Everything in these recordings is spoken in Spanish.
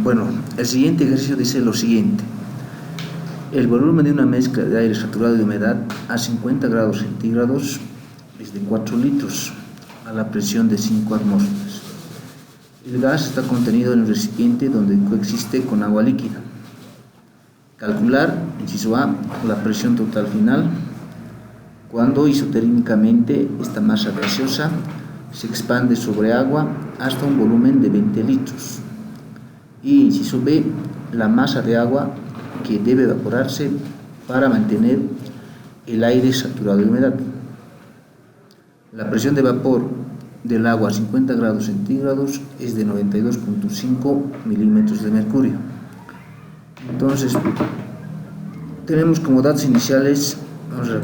Bueno, el siguiente ejercicio dice lo siguiente. El volumen de una mezcla de aire saturado y de humedad a 50 grados centígrados es de 4 litros a la presión de 5 atmósferas. El gas está contenido en el recipiente donde coexiste con agua líquida. Calcular, inciso A, la presión total final cuando isotérmicamente esta masa gaseosa se expande sobre agua hasta un volumen de 20 litros. Y inciso B, la masa de agua que debe evaporarse para mantener el aire saturado de humedad. La presión de vapor del agua a 50 grados centígrados es de 92.5 milímetros de mercurio. Entonces, tenemos como datos iniciales, vamos a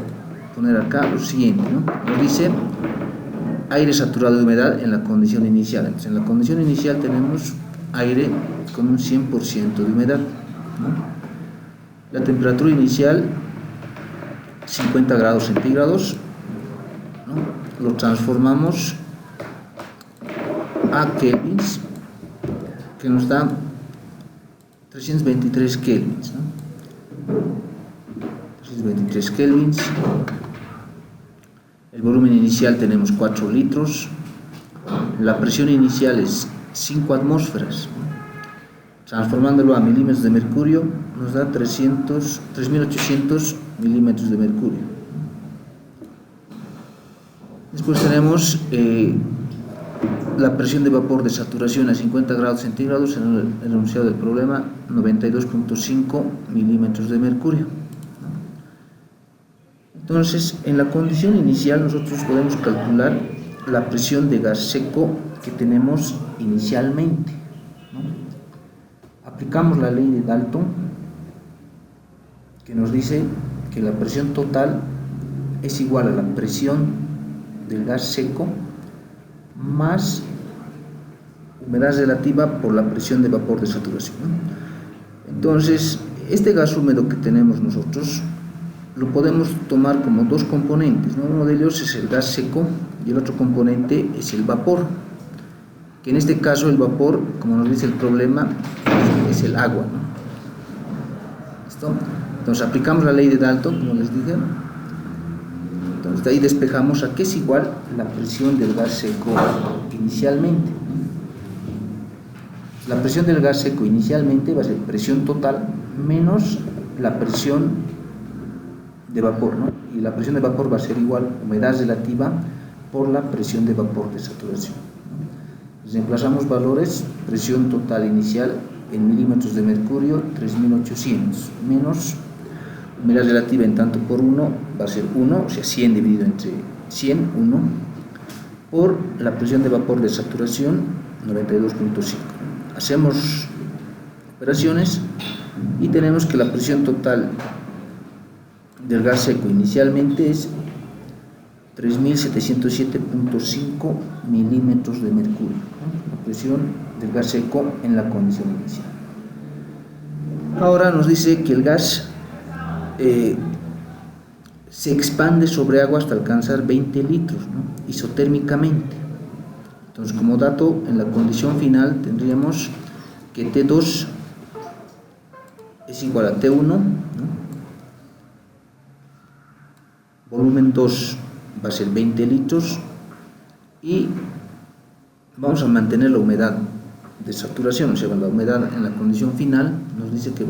poner acá lo siguiente, ¿no? Nos dice aire saturado de humedad en la condición inicial. Entonces, en la condición inicial tenemos aire con un 100% de humedad, ¿no? La temperatura inicial 50 grados centígrados, ¿no? Lo transformamos a kelvins, que nos da 323 kelvins, ¿no? 323 kelvins. El volumen inicial tenemos 4 litros. La presión inicial es 5 atmósferas. Transformándolo a milímetros de mercurio nos da 3.800 milímetros de mercurio. Después tenemos la presión de vapor de saturación a 50 grados centígrados en el enunciado del problema, 92.5 milímetros de mercurio. Entonces, en la condición inicial nosotros podemos calcular la presión de gas seco que tenemos inicialmente, ¿no? Aplicamos la ley de Dalton, que nos dice que la presión total es igual a la presión del gas seco más humedad relativa por la presión de vapor de saturación, ¿no? Entonces, este gas húmedo que tenemos nosotros lo podemos tomar como dos componentes, ¿no? Uno de ellos es el gas seco y el otro componente es el vapor, que en este caso el vapor, como nos dice el problema, es el agua, ¿no? ¿Listo? Entonces aplicamos la ley de Dalton, como les dije. Entonces de ahí despejamos a qué es igual la presión del gas seco inicialmente. La presión del gas seco inicialmente va a ser presión total menos la presión de vapor, ¿no? Y la presión de vapor va a ser igual humedad relativa por la presión de vapor de saturación, ¿no? Reemplazamos valores, presión total inicial en milímetros de mercurio 3800 menos humedad relativa en tanto por 1 va a ser 1, o sea 100 dividido entre 100, 1, por la presión de vapor de saturación 92.5. Hacemos operaciones y tenemos que la presión total del gas seco inicialmente es 3707.5 milímetros de mercurio, ¿no? La presión del gas seco en la condición inicial. Ahora nos dice que el gas se expande sobre agua hasta alcanzar 20 litros, ¿no? Isotérmicamente. Entonces, como dato, en la condición final tendríamos que T2 es igual a T1, ¿no? Volumen 2 va a ser 20 litros y vamos a mantener la humedad de saturación, o sea, la humedad en la condición final nos dice que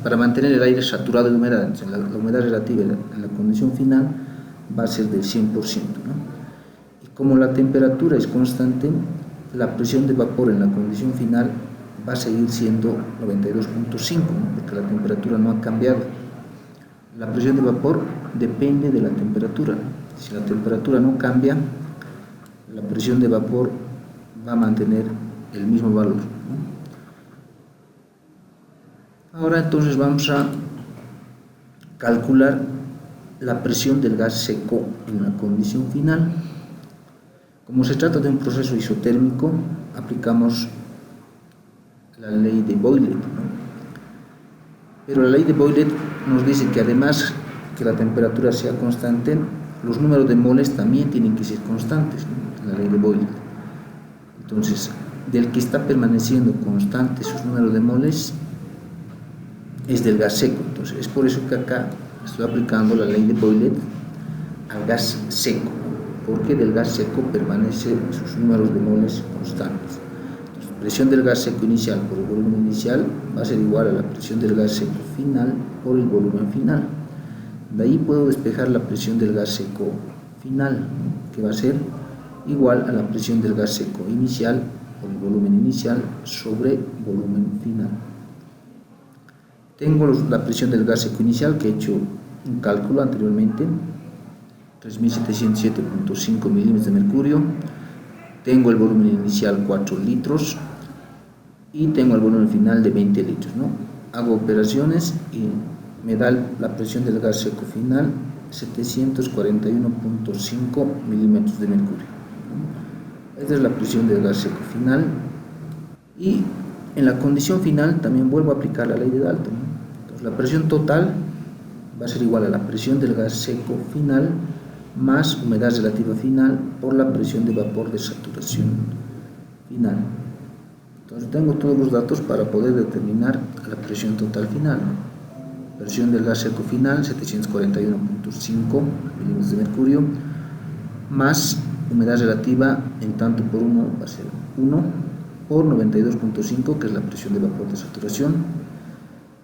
para mantener el aire saturado de humedad, entonces la humedad relativa en la condición final va a ser del 100%, ¿no? Y como la temperatura es constante, la presión de vapor en la condición final va a seguir siendo 92.5, ¿no? Porque la temperatura no ha cambiado. La presión de vapor depende de la temperatura. Si la temperatura no cambia, la presión de vapor va a mantener el mismo valor, ¿no? Ahora entonces vamos a calcular la presión del gas seco en la condición final. Como se trata de un proceso isotérmico, aplicamos la ley de Boyle, ¿no? Pero la ley de Boyle nos dice que además que la temperatura sea constante, los números de moles también tienen que ser constantes, ¿no? La ley de Boyle. Entonces, del que está permaneciendo constante sus números de moles es del gas seco. Entonces es por eso que acá estoy aplicando la ley de Boyle al gas seco, porque del gas seco permanecen sus números de moles constantes. Entonces, la presión del gas seco inicial por el volumen inicial va a ser igual a la presión del gas seco final por el volumen final. De ahí puedo despejar la presión del gas seco final, que va a ser igual a la presión del gas seco inicial por el volumen inicial sobre volumen final. Tengo la presión del gas seco inicial, que he hecho un cálculo anteriormente, 3.707.5 milímetros de mercurio. Tengo el volumen inicial 4 litros y tengo el volumen final de 20 litros, ¿no? Hago operaciones y me da la presión del gas seco final 741.5 milímetros de mercurio. Esta es la presión del gas seco final. Y en la condición final también vuelvo a aplicar la ley de Dalton, ¿no? Entonces la presión total va a ser igual a la presión del gas seco final más humedad relativa final por la presión de vapor de saturación final. Entonces tengo todos los datos para poder determinar la presión total final, ¿no? Presión del gas seco final 741.5 milímetros de mercurio más humedad relativa en tanto por 1 va a ser 1 por 92.5, que es la presión de vapor de saturación.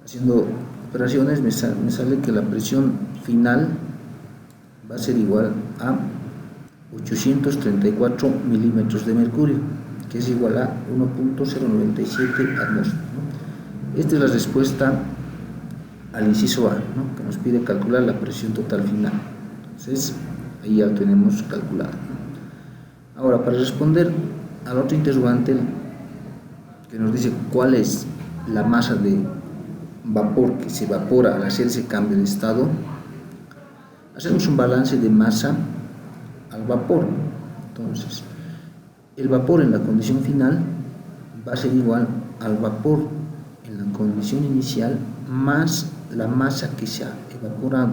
Haciendo operaciones me sale que la presión final va a ser igual a 834 milímetros de mercurio, que es igual a 1.097 atmósferas, ¿no? Esta es la respuesta al inciso A, ¿no?, que nos pide calcular la presión total final. Entonces ahí ya lo tenemos calculado, ¿no? Ahora, para responder al otro interrogante que nos dice cuál es la masa de vapor que se evapora al hacer ese cambio de estado, hacemos un balance de masa al vapor. Entonces, el vapor en la condición final va a ser igual al vapor en la condición inicial más la masa que se ha evaporado.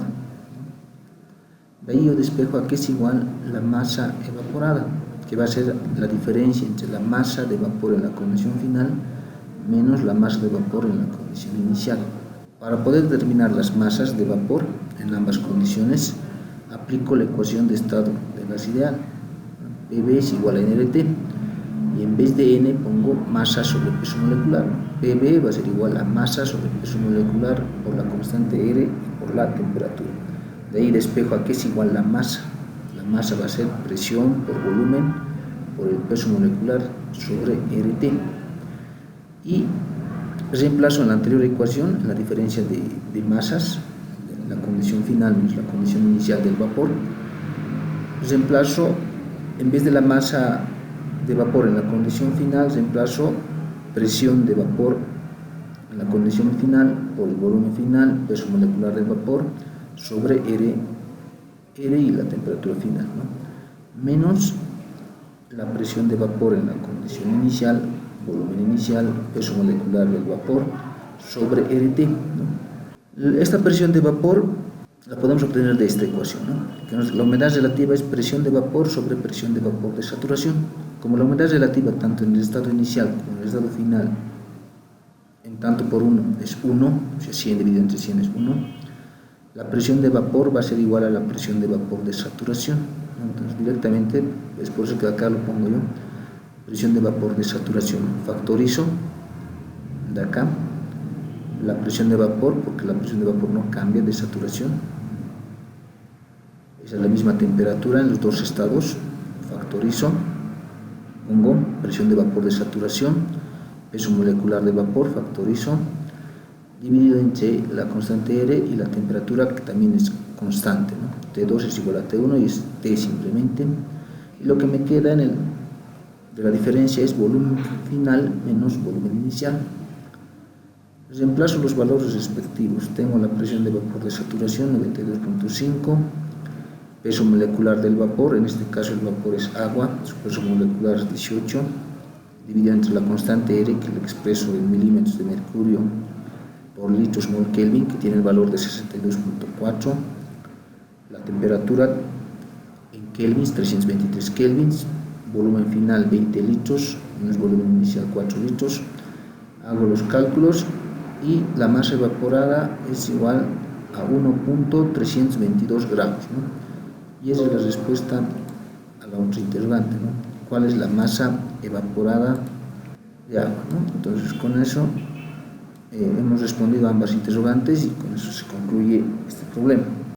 De ahí yo despejo a que es igual la masa evaporada, que va a ser la diferencia entre la masa de vapor en la condición final menos la masa de vapor en la condición inicial. Para poder determinar las masas de vapor en ambas condiciones, aplico la ecuación de estado del gas ideal. PV es igual a nRT, y en vez de N pongo masa sobre peso molecular. PV va a ser igual a masa sobre peso molecular por la constante R y por la temperatura. De ahí despejo a que es igual la masa. La masa va a ser presión por volumen por el peso molecular sobre RT. Y reemplazo en la anterior ecuación la diferencia de masas, la condición final menos la condición inicial del vapor. Reemplazo, en vez de la masa de vapor en la condición final, reemplazo presión de vapor en la condición final por el volumen final, peso molecular del vapor, sobre R y la temperatura final, ¿no?, menos la presión de vapor en la condición inicial, volumen inicial, peso molecular del vapor, sobre RT, ¿no? Esta presión de vapor la podemos obtener de esta ecuación, ¿no?, que la humedad relativa es presión de vapor sobre presión de vapor de saturación. Como la humedad relativa tanto en el estado inicial como en el estado final en tanto por 1 es 1, o sea, 100 dividido entre 100 es 1, la presión de vapor va a ser igual a la presión de vapor de saturación, ¿no? Entonces directamente, es por eso que acá lo pongo yo, presión de vapor de saturación, factorizo de acá la presión de vapor, porque la presión de vapor no cambia de saturación, es a la misma temperatura en los dos estados, factorizo, pongo presión de vapor de saturación, peso molecular de vapor, factorizo, dividido entre la constante R y la temperatura, que también es constante, ¿no? T2 es igual a T1 y es T simplemente, y lo que me queda de la diferencia es volumen final menos volumen inicial. Reemplazo los valores respectivos. Tengo la presión de vapor de saturación 92.5, peso molecular del vapor, en este caso el vapor es agua, su peso molecular es 18, dividido entre la constante R, que lo expreso en milímetros de mercurio por litros mol Kelvin, que tiene el valor de 62.4, la temperatura en kelvins, 323 kelvins, volumen final 20 litros, menos volumen inicial 4 litros, hago los cálculos y la masa evaporada es igual a 1.322 gramos, ¿no? Y esa es la respuesta a la otra interrogante, ¿no? ¿Cuál es la masa evaporada de agua, ¿no? Entonces con eso hemos respondido a ambas interrogantes y con eso se concluye este problema.